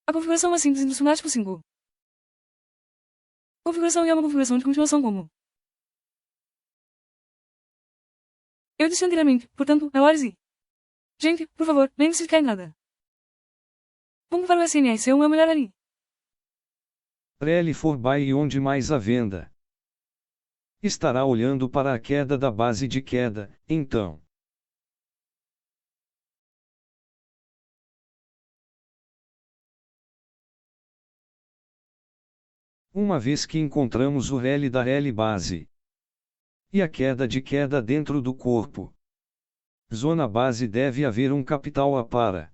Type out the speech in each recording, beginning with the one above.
A configuração é uma síntese dos formatos por 5. Configuração é uma configuração de continuação como. Eu disse anteriormente, portanto, a horas e. Gente, por favor, lembre-se de cair nada. Vamos para o SNS, é uma melhor ali. Rally for buy onde mais a venda. Estará olhando para a queda da base de queda, então. Uma vez que encontramos o rally da rally base e a queda de queda dentro do corpo, zona base, deve haver um capital A para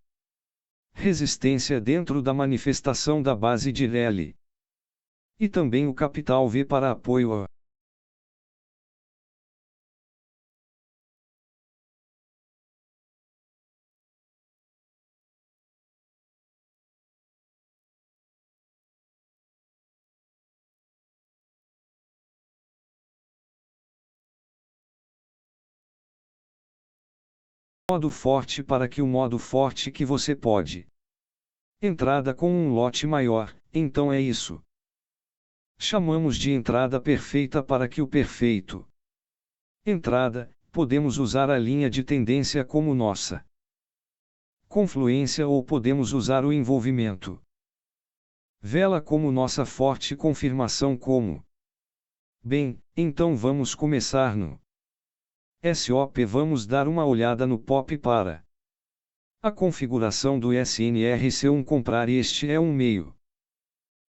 resistência dentro da manifestação da base de rally. E também o capital V para apoio a. Modo forte para que o modo forte que você pode. Entrada com um lote maior, então é isso. Chamamos de entrada perfeita para que o perfeito. Entrada, podemos usar a linha de tendência como nossa confluência ou podemos usar o envolvimento vela como nossa forte confirmação como. Bem, então vamos começar no SOP. Vamos dar uma olhada no POP para a configuração do SNRC1 comprar. Este é um meio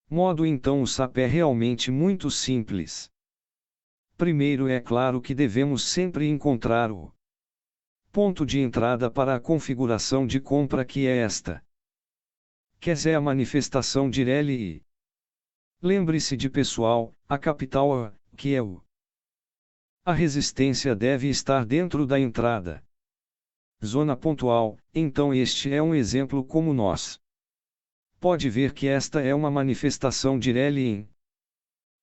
modo, então o SAP é realmente muito simples. Primeiro, é claro que devemos sempre encontrar o ponto de entrada para a configuração de compra, que é esta. Que é a manifestação de rally. Lembre-se de, pessoal, a capital A, que é o. A resistência deve estar dentro da entrada. Zona pontual, então este é um exemplo como nós. Pode ver que esta é uma manifestação de rally em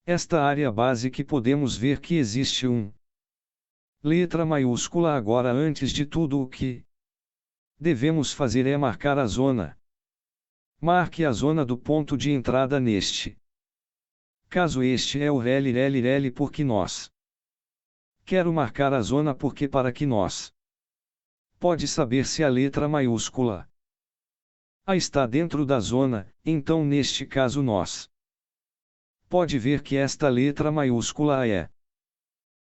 esta área base, que podemos ver que existe um letra maiúscula. Agora, antes de tudo, o que devemos fazer é marcar a zona. Marque a zona do ponto de entrada neste caso. Este é o rally, porque nós quero marcar a zona, porque para que nós pode saber se a letra maiúscula A está dentro da zona. Então neste caso nós pode ver que esta letra maiúscula A é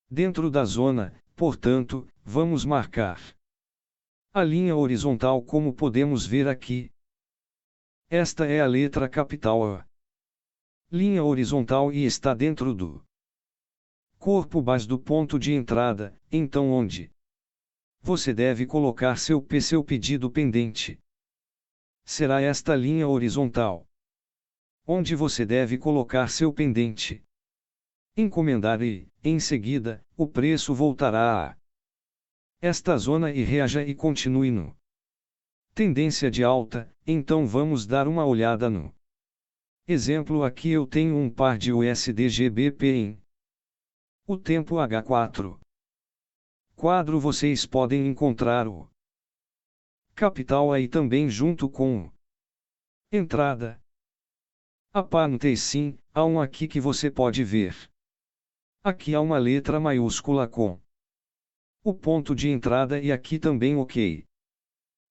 dentro da zona. Portanto, vamos marcar a linha horizontal, como podemos ver aqui. Esta é a letra capital A. Linha horizontal, e está dentro do corpo base do ponto de entrada. Então onde você deve colocar seu pedido pendente será esta linha horizontal. Onde você deve colocar seu pendente encomendar, e, em seguida, o preço voltará a esta zona e reaja e continue no tendência de alta. Então vamos dar uma olhada no exemplo. Aqui eu tenho um par de USD GBP em o tempo H4. Quadro. Vocês podem encontrar o capital aí também junto com o entrada. Anotei sim, há um aqui que você pode ver. Aqui há uma letra maiúscula com o ponto de entrada, e aqui também, ok.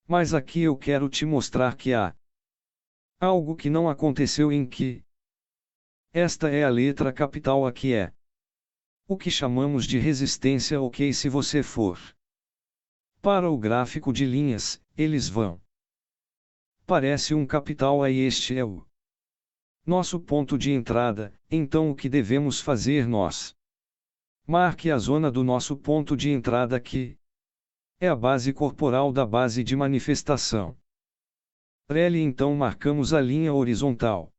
Mas aqui eu quero te mostrar que há algo que não aconteceu, em que esta é a letra capital. Aqui é o que chamamos de resistência, ok. Se você for para o gráfico de linhas, eles vão. Parece um capital aí. Este é o nosso ponto de entrada. Então o que devemos fazer? Nós marque a zona do nosso ponto de entrada, que é a base corporal da base de manifestação rally. Então marcamos a linha horizontal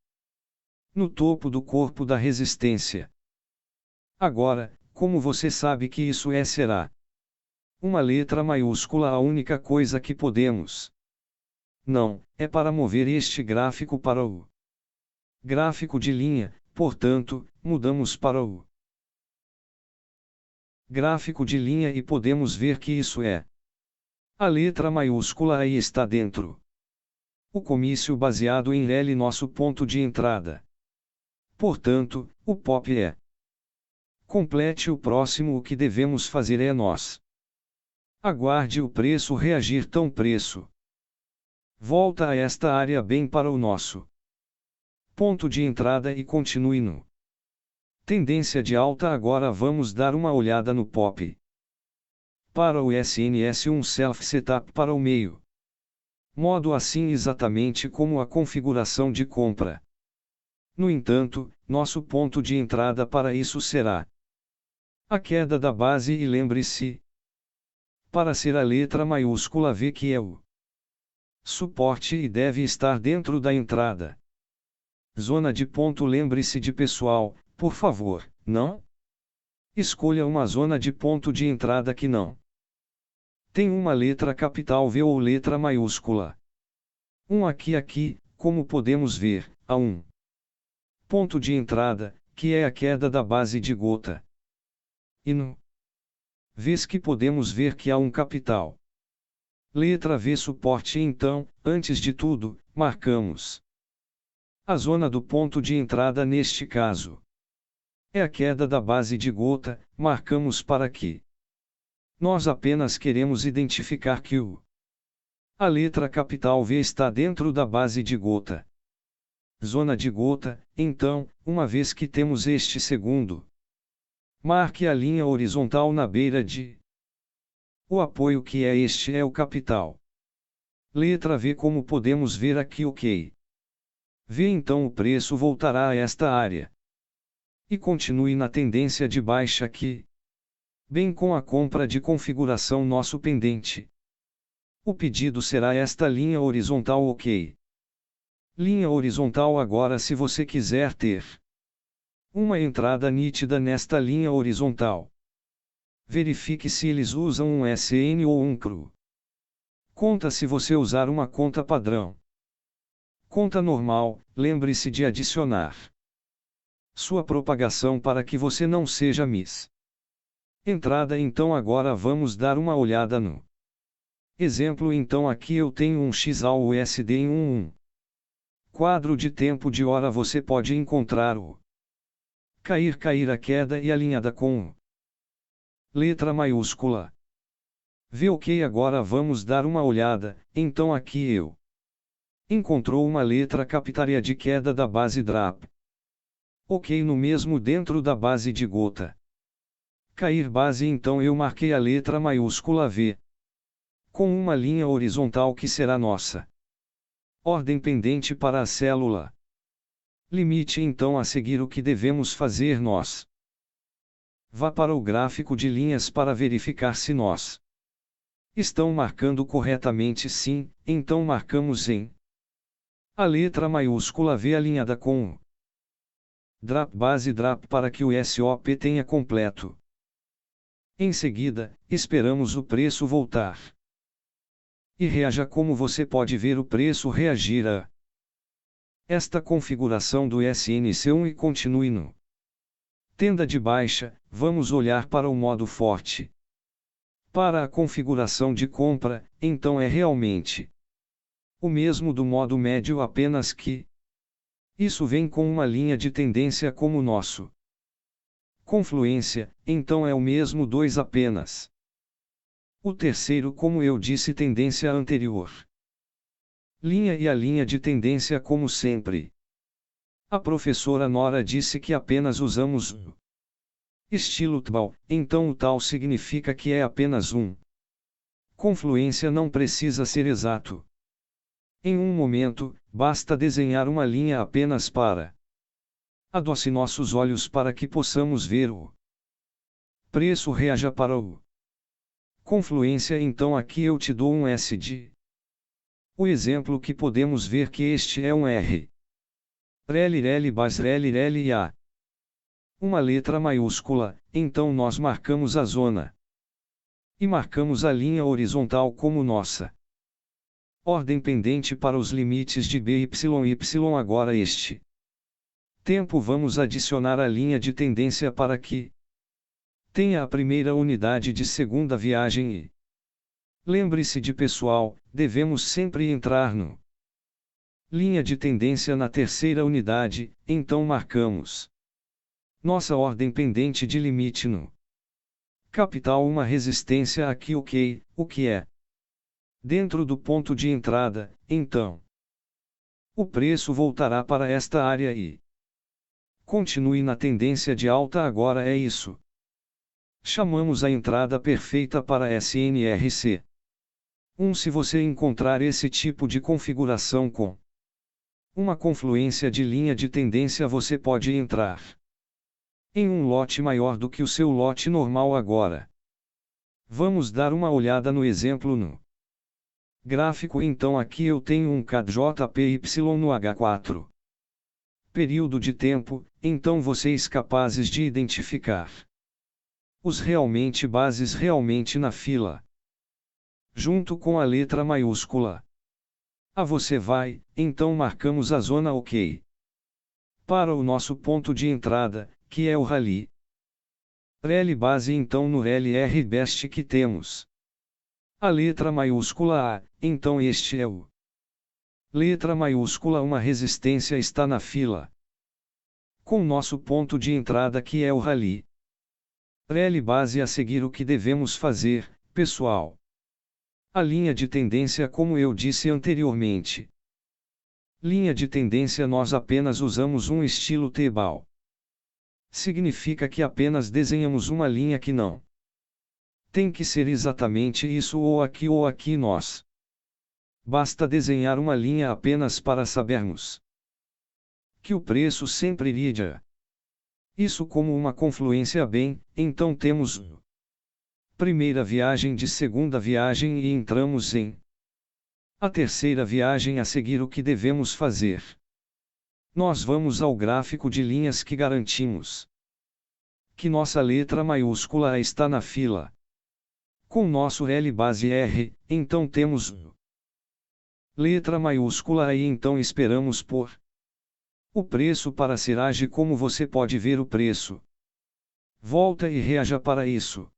no topo do corpo da resistência. Agora, como você sabe que isso será uma letra maiúscula, a única coisa que podemos não é para mover este gráfico para o gráfico de linha. Portanto, mudamos para o gráfico de linha e podemos ver que isso é a letra maiúscula aí está dentro O comício baseado em L nosso ponto de entrada. Portanto, o POP é. Complete o próximo. O que devemos fazer é nós. Aguarde o preço reagir tão preço. Volta a esta área bem para o nosso ponto de entrada e continue no tendência de alta. Agora vamos dar uma olhada no POP. Para o SNS um Self Setup para o meio. Modo assim exatamente como a configuração de compra. No entanto, nosso ponto de entrada para isso será a queda da base e lembre-se, para ser a letra maiúscula V que é o suporte e deve estar dentro da entrada. Zona de ponto. Lembre-se de pessoal, por favor, não escolha uma zona de ponto de entrada que não tem uma letra capital V ou letra maiúscula. Aqui, como podemos ver, há um ponto de entrada, que é a queda da base de gota. E no vez que podemos ver que há um capital letra V suporte. Então, antes de tudo, marcamos a zona do ponto de entrada. Neste caso é a queda da base de gota. Marcamos para que nós apenas queremos identificar que a letra capital V está dentro da base de gota. Zona de gota. Então, uma vez que temos este segundo, marque a linha horizontal na beira de o apoio que é este é o capital letra V. Como podemos ver aqui, ok. V. Então o preço voltará a esta área e continue na tendência de baixa aqui, bem com a compra de configuração nosso pendente. O pedido será esta linha horizontal, ok. Linha horizontal. Agora, se você quiser ter uma entrada nítida nesta linha horizontal, verifique se eles usam um SN ou um CRU. Conta. Se você usar uma conta padrão, conta normal, lembre-se de adicionar sua propagação para que você não seja miss entrada. Então agora vamos dar uma olhada no exemplo. Então aqui eu tenho um XAUSD em um quadro de tempo de hora. Você pode encontrar o cair a queda e alinhada com letra maiúscula V. Ok. Agora vamos dar uma olhada. Então aqui eu encontrou uma letra capitária de queda da base DRAP. Ok. No mesmo dentro da base de gota. Cair base. Então eu marquei a letra maiúscula V com uma linha horizontal que será nossa ordem pendente para a célula limite. Então a seguir o que devemos fazer? Nós vá para o gráfico de linhas para verificar se nós estão marcando corretamente. Sim, então marcamos em a letra maiúscula V alinhada com o DRAP base DRAP para que o SOP tenha completo. Em seguida, esperamos o preço voltar e reaja. Como você pode ver, o preço reagir a esta configuração do SNC1 e continue no tenda de baixa. Vamos olhar para o modo forte. Para a configuração de compra, então é realmente o mesmo do modo médio, apenas que isso vem com uma linha de tendência como nosso confluência. Então é o mesmo 2 apenas. O terceiro, como eu disse, tendência anterior. Linha e a linha de tendência como sempre. A professora Nora disse que apenas usamos o estilo TBAL, então o tal significa que é apenas um. Confluência não precisa ser exato. Em um momento, basta desenhar uma linha apenas para adoce nossos olhos para que possamos ver o preço reaja para o confluência. Então aqui eu te dou um SD. O exemplo que podemos ver que este é um R. RL base RL A. Uma letra maiúscula. Então nós marcamos a zona e marcamos a linha horizontal como nossa ordem pendente para os limites de BYY. Agora este tempo vamos adicionar a linha de tendência para que tenha a primeira unidade de segunda viagem e lembre-se de pessoal, devemos sempre entrar no Linha de tendência na terceira unidade, então marcamos nossa ordem pendente de limite no capital uma resistência aqui ok, o que é dentro do ponto de entrada, então o preço voltará para esta área e continue na tendência de alta agora é isso. Chamamos a entrada perfeita para SNRC. Se você encontrar esse tipo de configuração com uma confluência de linha de tendência você pode entrar em um lote maior do que o seu lote normal agora. Vamos dar uma olhada no exemplo no gráfico então aqui eu tenho um KJPY no H4. Período de tempo, então vocês capazes de identificar os realmente bases realmente na fila. Junto com a letra maiúscula. Você vai, então marcamos a zona OK. Para o nosso ponto de entrada, que é o rally. Rally base então no LR Best que temos a letra maiúscula A, então este é o letra maiúscula uma resistência está na fila. Com nosso ponto de entrada que é o rally. Rally base a seguir o que devemos fazer, pessoal. A linha de tendência como eu disse anteriormente. Linha de tendência nós apenas usamos um estilo T-ball. Significa que apenas desenhamos uma linha que não tem que ser exatamente isso ou aqui nós. Basta desenhar uma linha apenas para sabermos que o preço sempre iria. Isso como uma confluência bem, então temos primeira viagem de segunda viagem e entramos em a terceira viagem a seguir o que devemos fazer. Nós vamos ao gráfico de linhas que garantimos que nossa letra maiúscula está na fila. Com nosso L base R, então temos letra maiúscula e então esperamos por o preço para ser age como você pode ver o preço. Volta e reaja para isso.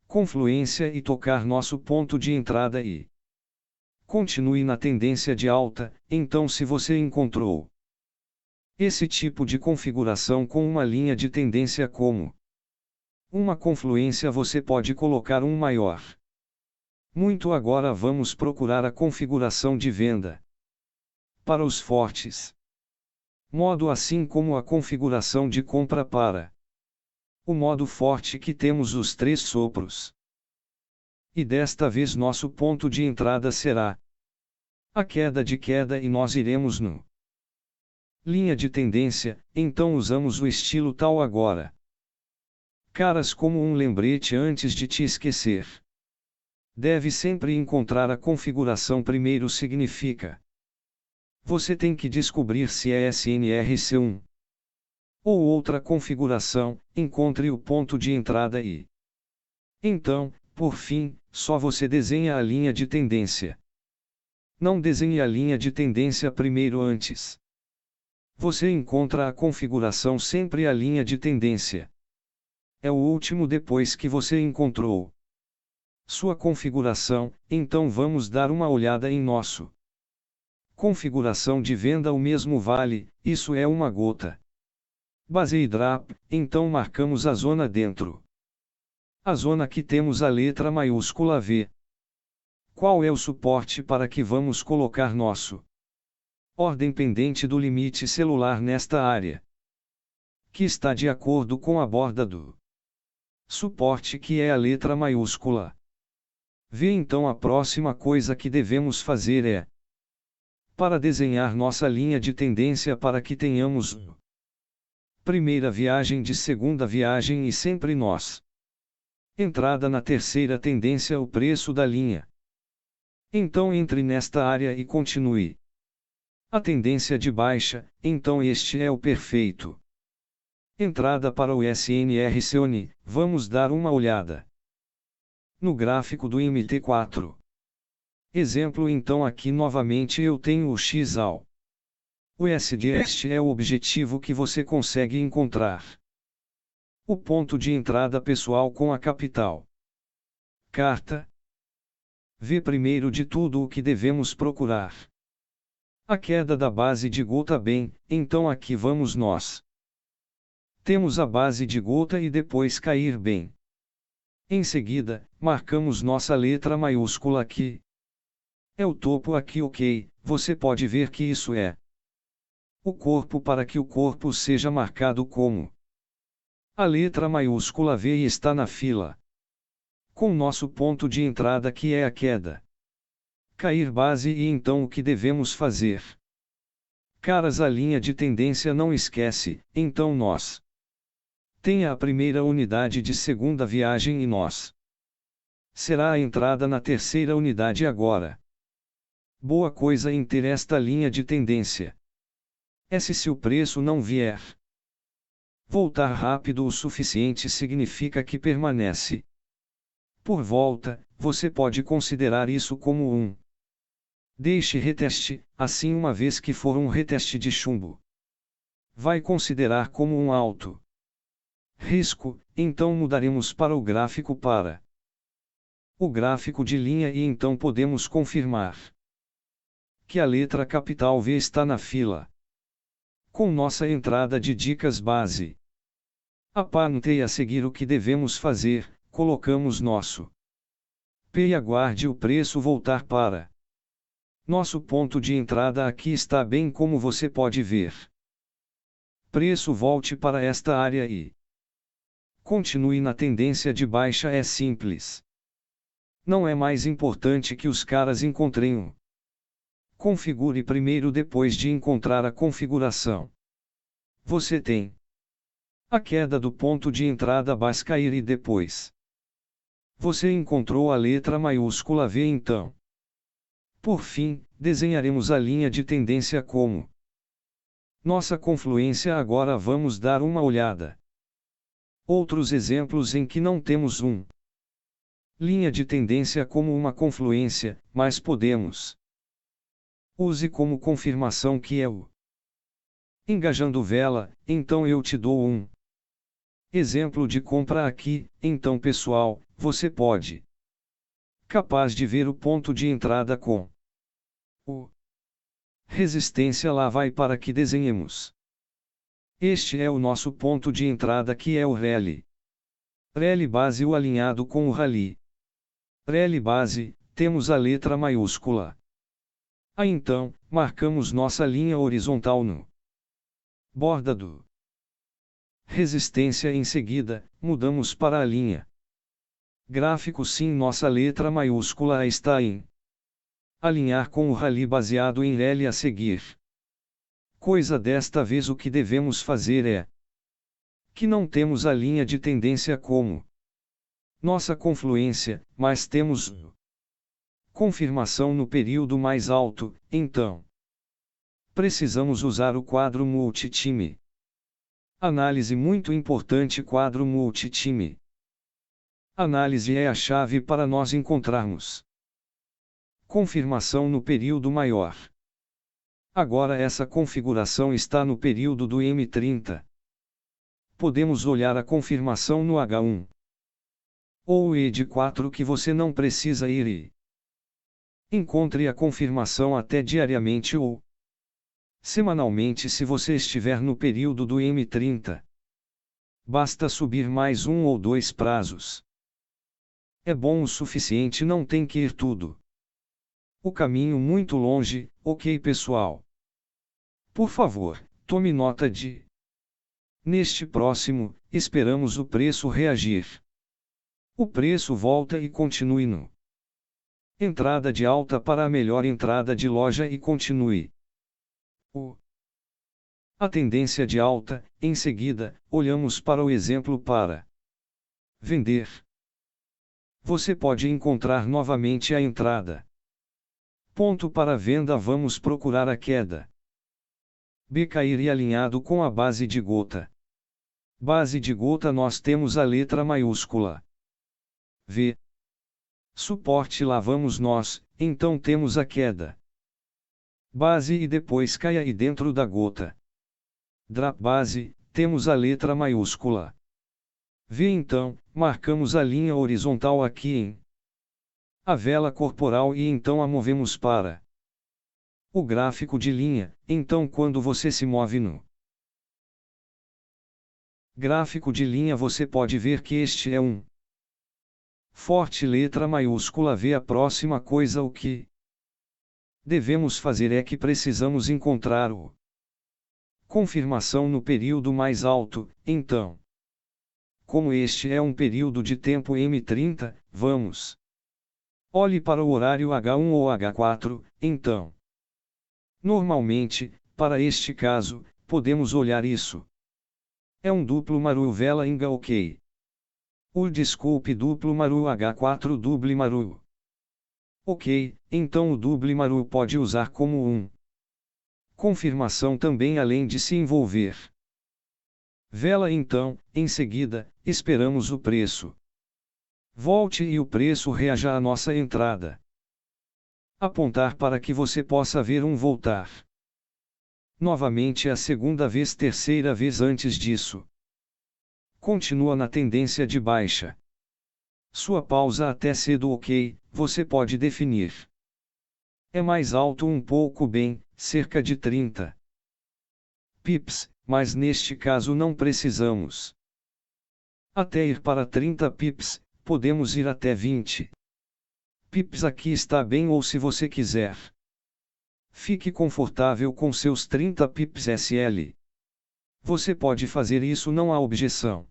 Confluência e tocar nosso ponto de entrada e continue na tendência de alta, então se você encontrou esse tipo de configuração com uma linha de tendência como uma confluência você pode colocar um maior. Muito agora vamos procurar a configuração de venda. Para os fortes. Modo assim como a configuração de compra para o modo forte que temos os 3 sopros. E desta vez nosso ponto de entrada será a queda de queda e nós iremos no linha de tendência, então usamos o estilo tal agora. Caras como um lembrete antes de te esquecer. Deve sempre encontrar a configuração primeiro significa. Você tem que descobrir se é SNRC1 ou outra configuração, encontre o ponto de entrada e então, por fim, só você desenha a linha de tendência. Não desenhe a linha de tendência primeiro antes. Você encontra a configuração sempre a linha de tendência. É o último depois que você encontrou sua configuração, então vamos dar uma olhada em nosso configuração de venda o mesmo vale, isso é uma gota. Base drop, então marcamos a zona dentro. A zona que temos a letra maiúscula V. Qual é o suporte para que vamos colocar nosso ordem pendente do limite celular nesta área? Que está de acordo com a borda do suporte que é a letra maiúscula V. Então a próxima coisa que devemos fazer é para desenhar nossa linha de tendência para que tenhamos primeira viagem de segunda viagem e sempre nós entrada na terceira tendência o preço da linha. Então entre nesta área e continue a tendência de baixa, então este é o perfeito. Entrada para o SNRC ONI, vamos dar uma olhada no gráfico do MT4. Exemplo então aqui novamente eu tenho o XAL. O SD este é o objetivo que você consegue encontrar. O ponto de entrada pessoal com a capital. Carta. Vê primeiro de tudo o que devemos procurar. A queda da base de gota. Bem, então aqui vamos nós. Temos a base de gota e depois cair. Bem. Em seguida, marcamos nossa letra maiúscula aqui. É o topo aqui. Ok, você pode ver que isso é o corpo. Para que o corpo seja marcado como a letra maiúscula V e está na fila com nosso ponto de entrada, que é a queda. Cair base. E então o que devemos fazer? Caras, a linha de tendência não esquece, então nós tenha a primeira unidade de segunda viagem e nós será a entrada na terceira unidade agora. Boa coisa em ter esta linha de tendência. Se o preço não vier voltar rápido o suficiente, significa que permanece por volta. Você pode considerar isso como um deixe reteste. Assim, uma vez que for um reteste de chumbo, vai considerar como um alto risco. Então mudaremos para o gráfico, para o gráfico de linha, e então podemos confirmar que a letra capital V está na fila com nossa entrada de dicas base. Aponte a seguir o que devemos fazer. Colocamos nosso P e aguarde o preço voltar para nosso ponto de entrada. Aqui está. Bem, como você pode ver, preço volte para esta área e continue na tendência de baixa. É simples. Não é mais importante que os caras encontrem um. Configure primeiro. Depois de encontrar a configuração, você tem a queda do ponto de entrada base cair e depois você encontrou a letra maiúscula V. Então, por fim, desenharemos a linha de tendência como nossa confluência. Agora vamos dar uma olhada. Outros exemplos em que não temos um linha de tendência como uma confluência, mas podemos use como confirmação, que é o engajando vela. Então eu te dou um exemplo de compra aqui. Então, pessoal, você pode capaz de ver o ponto de entrada com o resistência lá. Vai para que desenhemos. Este é o nosso ponto de entrada, que é o rally base. O alinhado com o rally base, temos a letra maiúscula. Então, marcamos nossa linha horizontal no borda do resistência. Em seguida, mudamos para a linha gráfico. Sim, nossa letra maiúscula está em alinhar com o rally baseado em L. A seguir, coisa desta vez, o que devemos fazer é que não temos a linha de tendência como nossa confluência, mas temos confirmação no período mais alto. Então, precisamos usar o quadro multitime. Análise muito importante. Quadro multitime. Análise é a chave para nós encontrarmos confirmação no período maior. Agora essa configuração está no período do M30. Podemos olhar a confirmação no H1 ou ED4, que você não precisa ir e encontre a confirmação até diariamente ou semanalmente. Se você estiver no período do M30, basta subir mais um ou dois prazos. É bom o suficiente, não tem que ir tudo o caminho muito longe. Ok, pessoal? Por favor, tome nota de neste próximo, esperamos o preço reagir. O preço volta e continue no entrada de alta para a melhor entrada de loja e continue a tendência de alta. Em seguida, olhamos para o exemplo para vender. Você pode encontrar novamente a entrada. Ponto para venda. Vamos procurar a queda B cair e alinhado com a base de gota. Base de gota, nós temos a letra maiúscula V. Suporte, lá vamos nós. Então temos a queda base e depois caia e dentro da gota drop base, temos a letra maiúscula V. Então, marcamos a linha horizontal aqui em a vela corporal e então a movemos para O gráfico de linha, então quando você se move no gráfico de linha você pode ver que este é um forte letra maiúscula V. A próxima coisa o que devemos fazer é que precisamos encontrar o confirmação no período mais alto, então. Como este é um período de tempo M30, vamos. Olhe para o horário H1 ou H4, então. Normalmente, para este caso, podemos olhar isso. É um duplo Maru vela Inga ok. Desculpe duplo Maru H4 duble Maru. Ok, então o duble Maru pode usar como um confirmação também além de se envolver. Vela então, em seguida, esperamos o preço. Volte e o preço reaja à nossa entrada. Apontar para que você possa ver um voltar. Novamente a segunda vez, terceira vez antes disso. Continua na tendência de baixa. Sua pausa até cedo ok, você pode definir. É mais alto um pouco bem, cerca de 30 pips, mas neste caso não precisamos. Até ir para 30 pips, podemos ir até 20 pips. Aqui está bem, ou se você quiser. Fique confortável com seus 30 pips SL. Você pode fazer isso, não há objeção.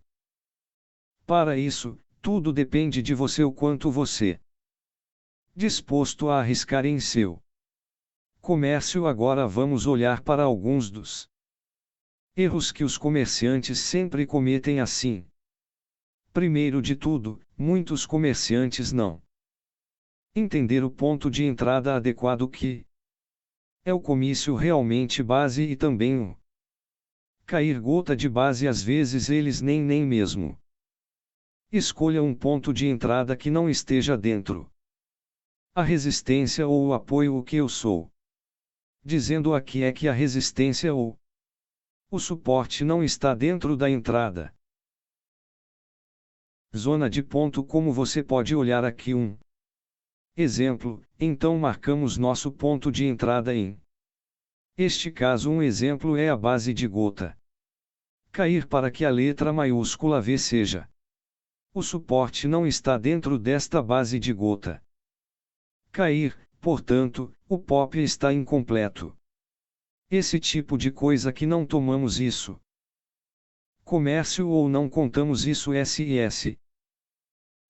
Para isso, tudo depende de você, o quanto você disposto a arriscar em seu comércio. Agora vamos olhar para alguns dos erros que os comerciantes sempre cometem assim. Primeiro de tudo, muitos comerciantes não entender o ponto de entrada adequado que é o comício realmente base e também o cair gota de base. Às vezes eles nem mesmo escolha um ponto de entrada que não esteja dentro a resistência ou o apoio. O que eu sou dizendo aqui é que a resistência ou o suporte não está dentro da entrada. Zona de ponto. Como você pode olhar aqui um exemplo, então marcamos nosso ponto de entrada em este caso um exemplo é a base de gota. Cair para que a letra maiúscula V seja. O suporte não está dentro desta base de gota. Cair, portanto, o pop está incompleto. Esse tipo de coisa que não tomamos isso. Comércio ou não contamos isso SIS.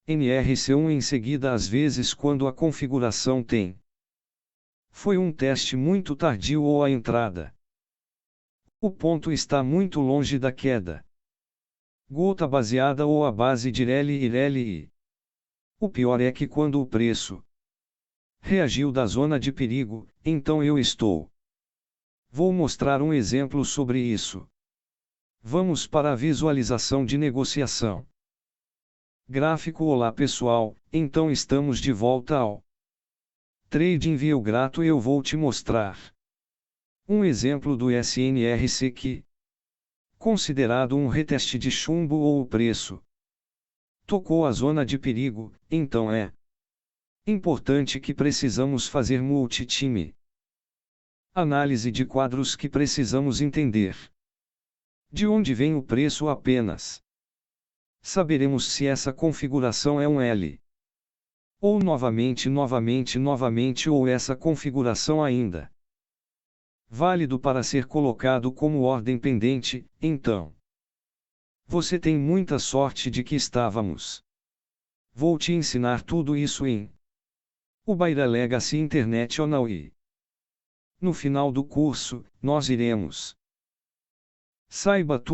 NRC1 em seguida. Às vezes quando a configuração tem foi um teste muito tardio ou a entrada. O ponto está muito longe da queda. Gota baseada ou a base de RLI. O pior é que quando o preço reagiu da zona de perigo, então eu estou. Vou mostrar um exemplo sobre isso. Vamos para a visualização de negociação. Gráfico. Olá pessoal, então estamos de volta ao TradingView Grato. Eu vou te mostrar um exemplo do SNRC que, considerado um reteste de chumbo ou o preço tocou a zona de perigo, então é importante que precisamos fazer multi-time análise de quadros que precisamos entender de onde vem o preço. Apenas saberemos se essa configuração é um L ou novamente ou essa configuração ainda válido para ser colocado como ordem pendente. Então você tem muita sorte de que estávamos. Vou te ensinar tudo isso em o Baira Legacy International e no final do curso, nós iremos saiba tudo.